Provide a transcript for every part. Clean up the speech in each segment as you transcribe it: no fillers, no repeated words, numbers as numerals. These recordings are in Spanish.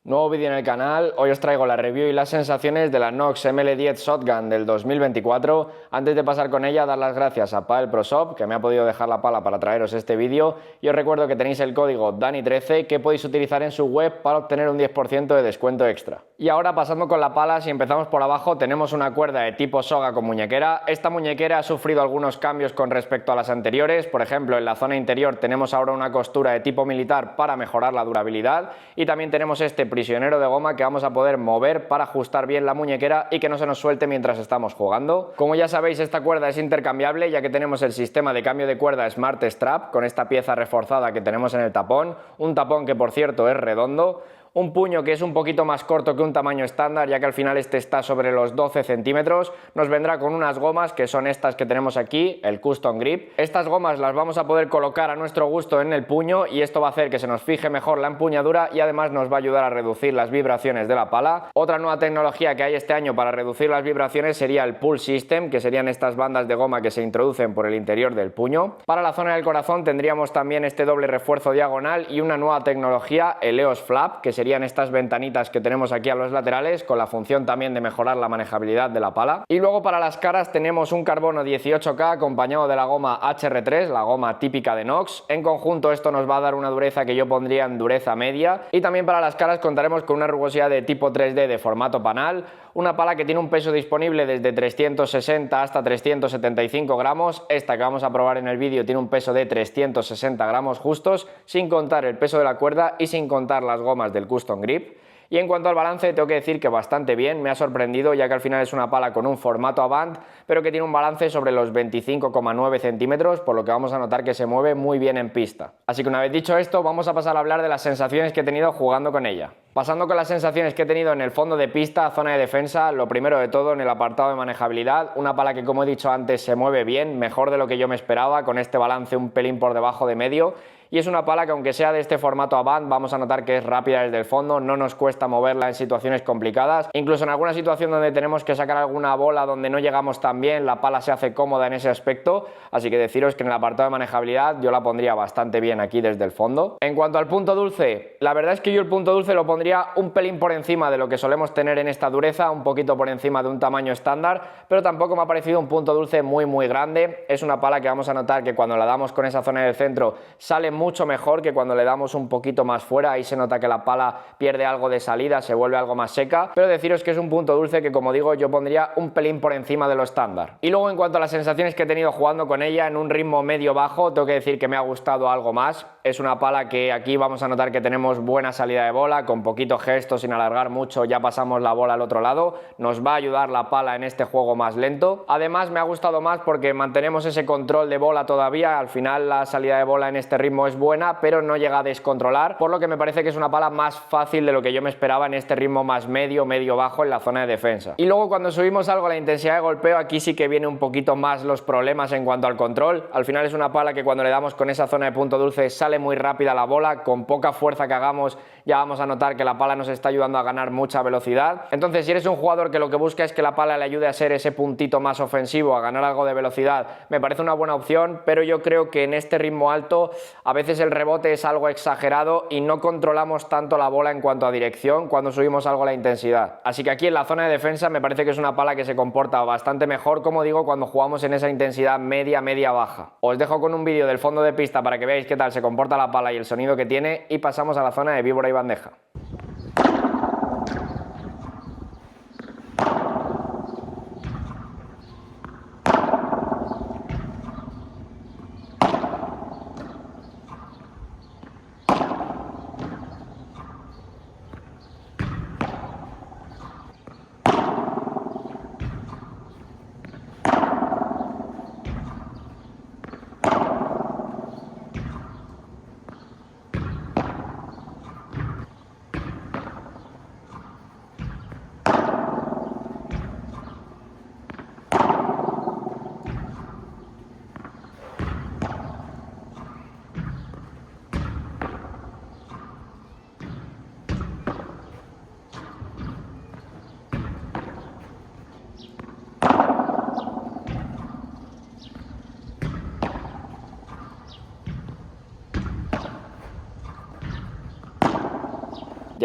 Nuevo vídeo en el canal. Hoy os traigo la review y las sensaciones de la Nox ML10 Shotgun del 2024. Antes de pasar con ella, dar las gracias a Padel Pro Shop, que me ha podido dejar la pala para traeros este vídeo, y os recuerdo que tenéis el código DANI13 que podéis utilizar en su web para obtener un 10% de descuento extra. Y ahora, pasando con la pala, si empezamos por abajo, tenemos una cuerda de tipo soga con muñequera. Esta muñequera ha sufrido algunos cambios con respecto a las anteriores. Por ejemplo, en la zona interior tenemos ahora una costura de tipo militar para mejorar la durabilidad, y también tenemos este prisionero de goma que vamos a poder mover para ajustar bien la muñequera y que no se nos suelte mientras estamos jugando. Como ya sabéis, esta cuerda es intercambiable, ya que tenemos el sistema de cambio de cuerda Smart Strap con esta pieza reforzada que tenemos en el tapón, un tapón que por cierto es redondo, un puño que es un poquito más corto que un tamaño estándar, ya que al final este está sobre los 12 centímetros. Nos vendrá con unas gomas que son estas que tenemos aquí, el Custom Grip. Estas gomas las vamos a poder colocar a nuestro gusto en el puño y esto va a hacer que se nos fije mejor la empuñadura y además nos va a ayudar a reducir las vibraciones de la pala. Otra nueva tecnología que hay este año para reducir las vibraciones sería el Pull System, que serían estas bandas de goma que se introducen por el interior del puño. Para la zona del corazón tendríamos también este doble refuerzo diagonal y una nueva tecnología, el EOS Flap, que serían estas ventanitas que tenemos aquí a los laterales, con la función también de mejorar la manejabilidad de la pala. Y luego para las caras tenemos un carbono 18K acompañado de la goma HR3, la goma típica de Nox. En conjunto esto nos va a dar una dureza que yo pondría en dureza media, y también para las caras contaremos con una rugosidad de tipo 3D de formato panal, una pala que tiene un peso disponible desde 360 hasta 375 gramos. Esta que vamos a probar en el vídeo tiene un peso de 360 gramos justos, sin contar el peso de la cuerda y sin contar las gomas del Custom Grip. Y en cuanto al balance, tengo que decir que bastante bien, me ha sorprendido, ya que al final es una pala con un formato Avant, pero que tiene un balance sobre los 25,9 centímetros, por lo que vamos a notar que se mueve muy bien en pista. Así que una vez dicho esto, vamos a pasar a hablar de las sensaciones que he tenido jugando con ella. Pasando con las sensaciones que he tenido en el fondo de pista, zona de defensa, lo primero de todo en el apartado de manejabilidad, una pala que, como he dicho antes, se mueve bien, mejor de lo que yo me esperaba, con este balance un pelín por debajo de medio. Y es una pala que, aunque sea de este formato Avant, vamos a notar que es rápida desde el fondo, no nos cuesta moverla en situaciones complicadas. Incluso en alguna situación donde tenemos que sacar alguna bola donde no llegamos tan bien, la pala se hace cómoda en ese aspecto. Así que deciros que en el apartado de manejabilidad yo la pondría bastante bien aquí desde el fondo. En cuanto al punto dulce, la verdad es que yo el punto dulce lo pondría un pelín por encima de lo que solemos tener en esta dureza, un poquito por encima de un tamaño estándar, pero tampoco me ha parecido un punto dulce muy grande. Es una pala que vamos a notar que cuando la damos con esa zona del centro sale mucho mejor que cuando le damos un poquito más fuera. Ahí se nota que la pala pierde algo de salida, se vuelve algo más seca, pero deciros que es un punto dulce que, como digo, yo pondría un pelín por encima de lo estándar. Y luego, en cuanto a las sensaciones que he tenido jugando con ella en un ritmo medio-bajo, tengo que decir que me ha gustado algo más. Es una pala que aquí vamos a notar que tenemos buena salida de bola, con poquito gesto, sin alargar mucho, ya pasamos la bola al otro lado. Nos va a ayudar la pala en este juego más lento. Además, me ha gustado más porque mantenemos ese control de bola todavía. Al final la salida de bola en este ritmo es buena, pero no llega a descontrolar, por lo que me parece que es una pala más fácil de lo que yo me esperaba en este ritmo más medio-bajo en la zona de defensa. Y luego, cuando subimos algo la intensidad de golpeo, aquí sí que viene un poquito más los problemas en cuanto al control. Al final es una pala que cuando le damos con esa zona de punto dulce sale muy rápida la bola, con poca fuerza que hagamos ya vamos a notar que la pala nos está ayudando a ganar mucha velocidad. Entonces, si eres un jugador que lo que busca es que la pala le ayude a ser ese puntito más ofensivo, a ganar algo de velocidad, me parece una buena opción, pero yo creo que en este ritmo alto a veces el rebote es algo exagerado y no controlamos tanto la bola en cuanto a dirección cuando subimos algo la intensidad. Así que aquí en la zona de defensa me parece que es una pala que se comporta bastante mejor, como digo, cuando jugamos en esa intensidad media-baja. Os dejo con un vídeo del fondo de pista para que veáis qué tal se comporta la pala y el sonido que tiene, y pasamos a la zona de víbora y bandeja.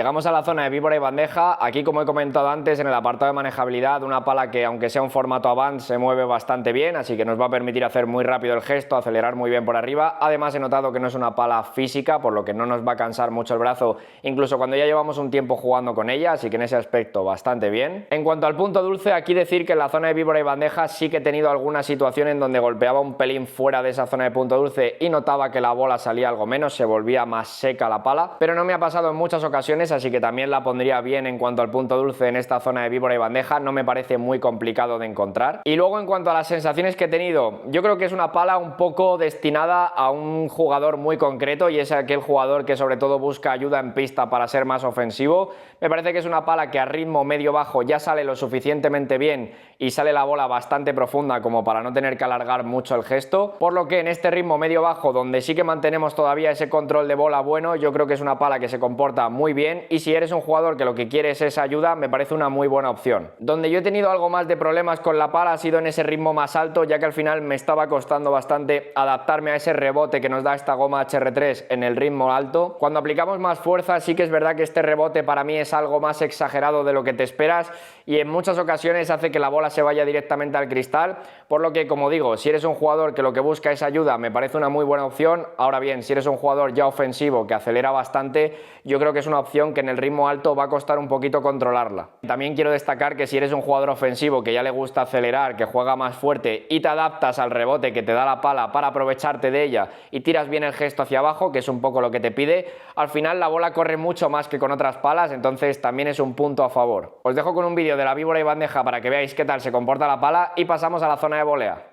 Llegamos a la zona de víbora y bandeja. Aquí, como he comentado antes, en el apartado de manejabilidad, una pala que, aunque sea un formato Advance, se mueve bastante bien, así que nos va a permitir hacer muy rápido el gesto, acelerar muy bien por arriba. Además, he notado que no es una pala física, por lo que no nos va a cansar mucho el brazo, incluso cuando ya llevamos un tiempo jugando con ella, así que en ese aspecto bastante bien. En cuanto al punto dulce, aquí decir que en la zona de víbora y bandeja sí que he tenido alguna situación en donde golpeaba un pelín fuera de esa zona de punto dulce y notaba que la bola salía algo menos, se volvía más seca la pala, pero no me ha pasado en muchas ocasiones, así que también la pondría bien en cuanto al punto dulce en esta zona de víbora y bandeja. No me parece muy complicado de encontrar. Y luego, en cuanto a las sensaciones que he tenido, yo creo que es una pala un poco destinada a un jugador muy concreto, y es aquel jugador que sobre todo busca ayuda en pista para ser más ofensivo. Me parece que es una pala que a ritmo medio-bajo ya sale lo suficientemente bien y sale la bola bastante profunda como para no tener que alargar mucho el gesto, por lo que en este ritmo medio-bajo, donde sí que mantenemos todavía ese control de bola bueno, yo creo que es una pala que se comporta muy bien, y si eres un jugador que lo que quieres es ayuda, me parece una muy buena opción. Donde yo he tenido algo más de problemas con la pala ha sido en ese ritmo más alto, ya que al final me estaba costando bastante adaptarme a ese rebote que nos da esta goma HR3 en el ritmo alto. Cuando aplicamos más fuerza, sí que es verdad que este rebote para mí es algo más exagerado de lo que te esperas, y en muchas ocasiones hace que la bola se vaya directamente al cristal, por lo que, como digo, si eres un jugador que lo que busca es ayuda, me parece una muy buena opción. Ahora bien, si eres un jugador ya ofensivo que acelera bastante, yo creo que es una opción que en el ritmo alto va a costar un poquito controlarla. También quiero destacar que si eres un jugador ofensivo que ya le gusta acelerar, que juega más fuerte y te adaptas al rebote que te da la pala para aprovecharte de ella y tiras bien el gesto hacia abajo, que es un poco lo que te pide, al final la bola corre mucho más que con otras palas, entonces también es un punto a favor. Os dejo con un vídeo de la víbora y bandeja para que veáis qué tal se comporta la pala, y pasamos a la zona de volea.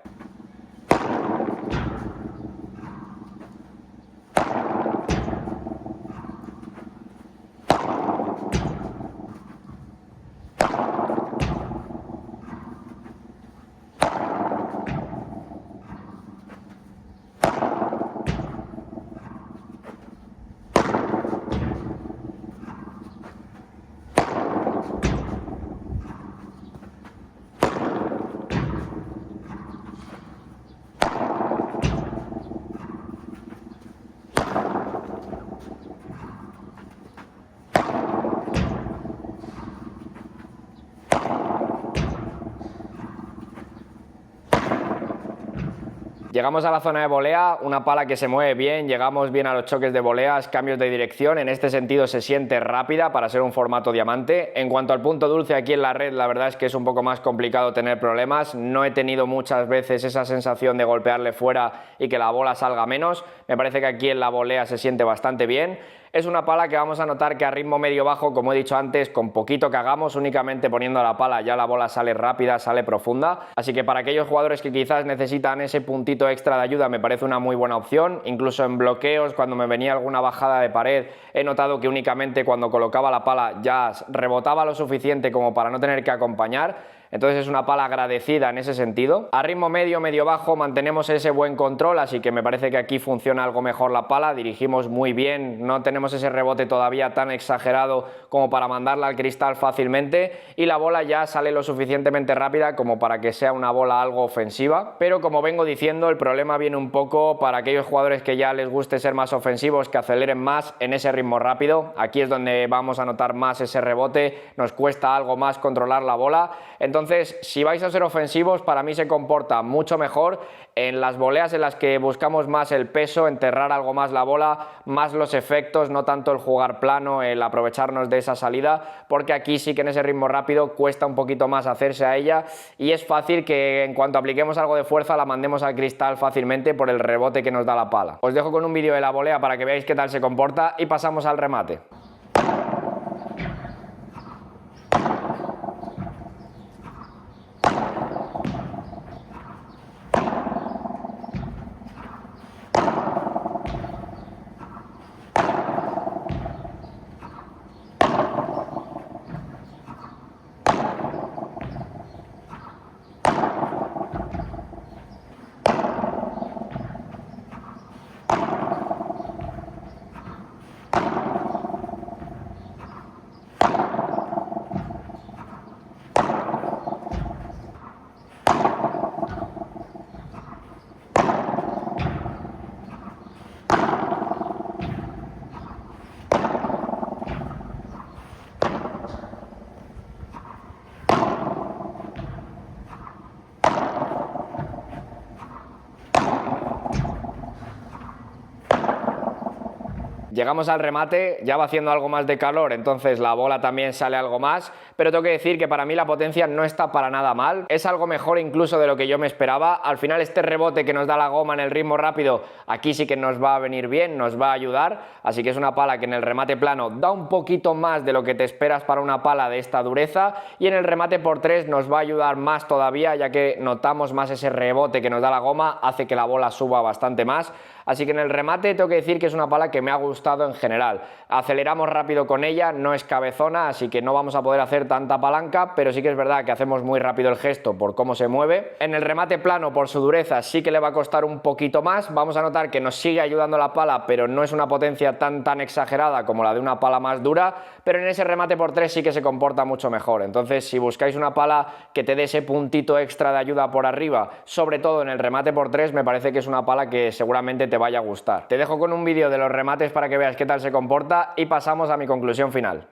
Llegamos a la zona de volea, una pala que se mueve bien, llegamos bien a los choques de voleas, cambios de dirección, en este sentido se siente rápida para ser un formato diamante. En cuanto al punto dulce aquí en la red, la verdad es que es un poco más complicado tener problemas, no he tenido muchas veces esa sensación de golpearle fuera y que la bola salga menos. Me parece que aquí en la volea se siente bastante bien. Es una pala que vamos a notar que a ritmo medio-bajo, como he dicho antes, con poquito que hagamos, únicamente poniendo la pala ya la bola sale rápida, sale profunda, así que para aquellos jugadores que quizás necesitan ese puntito extra de ayuda me parece una muy buena opción. Incluso en bloqueos, cuando me venía alguna bajada de pared, he notado que únicamente cuando colocaba la pala ya rebotaba lo suficiente como para no tener que acompañar. Entonces es una pala agradecida en ese sentido. A ritmo medio, medio-bajo mantenemos ese buen control, así que me parece que aquí funciona algo mejor la pala, dirigimos muy bien, no tenemos ese rebote todavía tan exagerado como para mandarla al cristal fácilmente, y la bola ya sale lo suficientemente rápida como para que sea una bola algo ofensiva. Pero como vengo diciendo, el problema viene un poco para aquellos jugadores que ya les guste ser más ofensivos, que aceleren más en ese ritmo rápido. Aquí es donde vamos a notar más ese rebote, nos cuesta algo más controlar la bola. Entonces, si vais a ser ofensivos, para mí se comporta mucho mejor en las voleas en las que buscamos más el peso, enterrar algo más la bola, más los efectos, no tanto el jugar plano, el aprovecharnos de esa salida, porque aquí sí que en ese ritmo rápido cuesta un poquito más hacerse a ella, y es fácil que en cuanto apliquemos algo de fuerza la mandemos al cristal fácilmente por el rebote que nos da la pala. Os dejo con un vídeo de la volea para que veáis qué tal se comporta y pasamos al remate. Llegamos al remate, ya va haciendo algo más de calor, entonces la bola también sale algo más, pero tengo que decir que para mí la potencia no está para nada mal, es algo mejor incluso de lo que yo me esperaba. Al final este rebote que nos da la goma en el ritmo rápido, aquí sí que nos va a venir bien, nos va a ayudar, así que es una pala que en el remate plano da un poquito más de lo que te esperas para una pala de esta dureza, y en el remate por 3 nos va a ayudar más todavía, ya que notamos más ese rebote que nos da la goma, hace que la bola suba bastante más. Así que en el remate tengo que decir que es una pala que me ha gustado en general. Aceleramos rápido con ella, no es cabezona, así que no vamos a poder hacer tanta palanca, pero sí que es verdad que hacemos muy rápido el gesto por cómo se mueve. En el remate plano, por su dureza, sí que le va a costar un poquito más. Vamos a notar que nos sigue ayudando la pala, pero no es una potencia tan exagerada como la de una pala más dura, pero en ese remate por 3 sí que se comporta mucho mejor. Entonces, si buscáis una pala que te dé ese puntito extra de ayuda por arriba, sobre todo en el remate por 3, me parece que es una pala que seguramente te vaya a gustar. Te dejo con un vídeo de los remates para que veas qué tal se comporta y pasamos a mi conclusión final.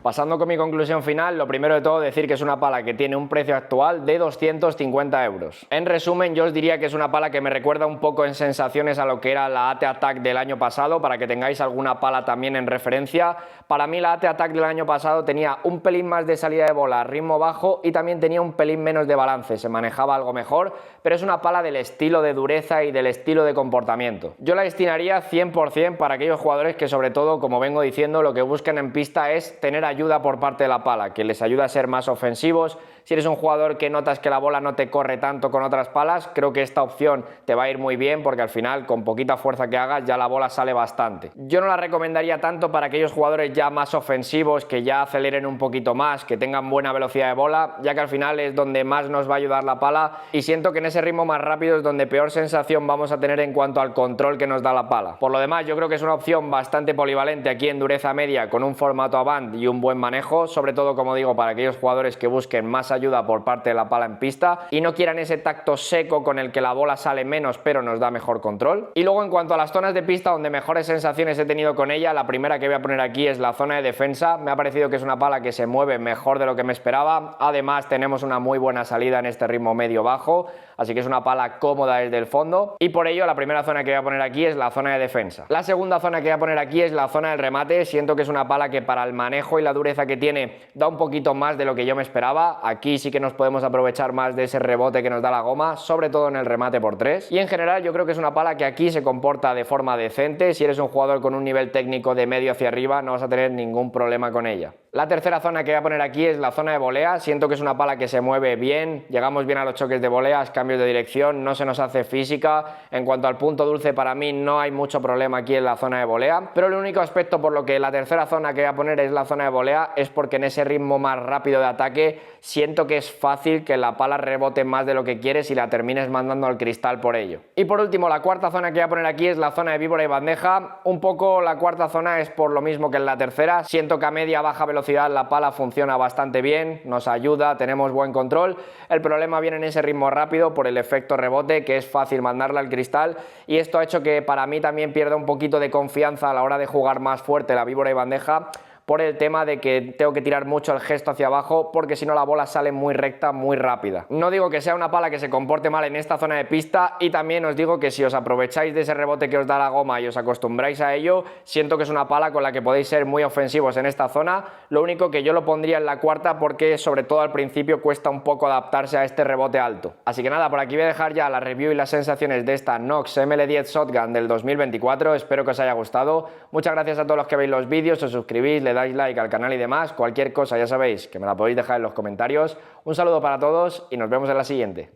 Pasando con mi conclusión final, lo primero de todo decir que es una pala que tiene un precio actual de 250 euros. En resumen, yo os diría que es una pala que me recuerda un poco en sensaciones a lo que era la AT Attack del año pasado, para que tengáis alguna pala también en referencia. Para mí la AT Attack del año pasado tenía un pelín más de salida de bola a ritmo bajo y también tenía un pelín menos de balance, se manejaba algo mejor, pero es una pala del estilo de dureza y del estilo de comportamiento. Yo la destinaría 100% para aquellos jugadores que, sobre todo, como vengo diciendo, lo que buscan en pista es tener ayuda por parte de la pala, que les ayuda a ser más ofensivos. Si eres un jugador que notas que la bola no te corre tanto con otras palas, creo que esta opción te va a ir muy bien, porque al final con poquita fuerza que hagas ya la bola sale bastante. Yo no la recomendaría tanto para aquellos jugadores ya más ofensivos, que ya aceleren un poquito más, que tengan buena velocidad de bola, ya que al final es donde más nos va a ayudar la pala, y siento que en ese ritmo más rápido es donde peor sensación vamos a tener en cuanto al control que nos da la pala. Por lo demás, yo creo que es una opción bastante polivalente aquí en dureza media, con un formato Avant y un buen manejo, sobre todo, como digo, para aquellos jugadores que busquen más ayuda por parte de la pala en pista y no quieran ese tacto seco con el que la bola sale menos pero nos da mejor control. Y luego, en cuanto a las zonas de pista donde mejores sensaciones he tenido con ella, la primera que voy a poner aquí es la zona de defensa. Me ha parecido que es una pala que se mueve mejor de lo que me esperaba. Además, tenemos una muy buena salida en este ritmo medio-bajo, así que es una pala cómoda desde el fondo, y por ello la primera zona que voy a poner aquí es la zona de defensa. La segunda zona que voy a poner aquí es la zona del remate. Siento que es una pala que para el manejo y la dureza que tiene da un poquito más de lo que yo me esperaba. Aquí sí que nos podemos aprovechar más de ese rebote que nos da la goma, sobre todo en el remate por 3, y en general yo creo que es una pala que aquí se comporta de forma decente. Si eres un jugador con un nivel técnico de medio hacia arriba, no vas a tener ningún problema con ella. La tercera zona que voy a poner aquí es la zona de volea. Siento que es una pala que se mueve bien, llegamos bien a los choques de voleas, cambios de dirección, no se nos hace física. En cuanto al punto dulce, para mí no hay mucho problema aquí en la zona de volea, pero el único aspecto por lo que la tercera zona que voy a poner es la zona de volea es porque en ese ritmo más rápido de ataque siento que es fácil que la pala rebote más de lo que quieres y la termines mandando al cristal por ello. Y por último, la cuarta zona que voy a poner aquí es la zona de víbora y bandeja. Un poco la cuarta zona es por lo mismo que en la tercera. Siento que a media baja velocidad la pala funciona bastante bien, nos ayuda, tenemos buen control. El problema viene en ese ritmo rápido por el efecto rebote, que es fácil mandarla al cristal, y esto ha hecho que para mí también pierda un poquito de confianza a la hora de jugar más fuerte la víbora y bandeja, por el tema de que tengo que tirar mucho el gesto hacia abajo, porque si no la bola sale muy recta, muy rápida. No digo que sea una pala que se comporte mal en esta zona de pista, y también os digo que si os aprovecháis de ese rebote que os da la goma y os acostumbráis a ello, siento que es una pala con la que podéis ser muy ofensivos en esta zona. Lo único que yo lo pondría en la cuarta, porque sobre todo al principio cuesta un poco adaptarse a este rebote alto. Así que nada, por aquí voy a dejar ya la review y las sensaciones de esta Nox ML10 Shotgun del 2024. Espero que os haya gustado. Muchas gracias a todos los que veis los vídeos, os suscribís, le dais like al canal y demás. Cualquier cosa ya sabéis que me la podéis dejar en los comentarios. Un saludo para todos y nos vemos en la siguiente.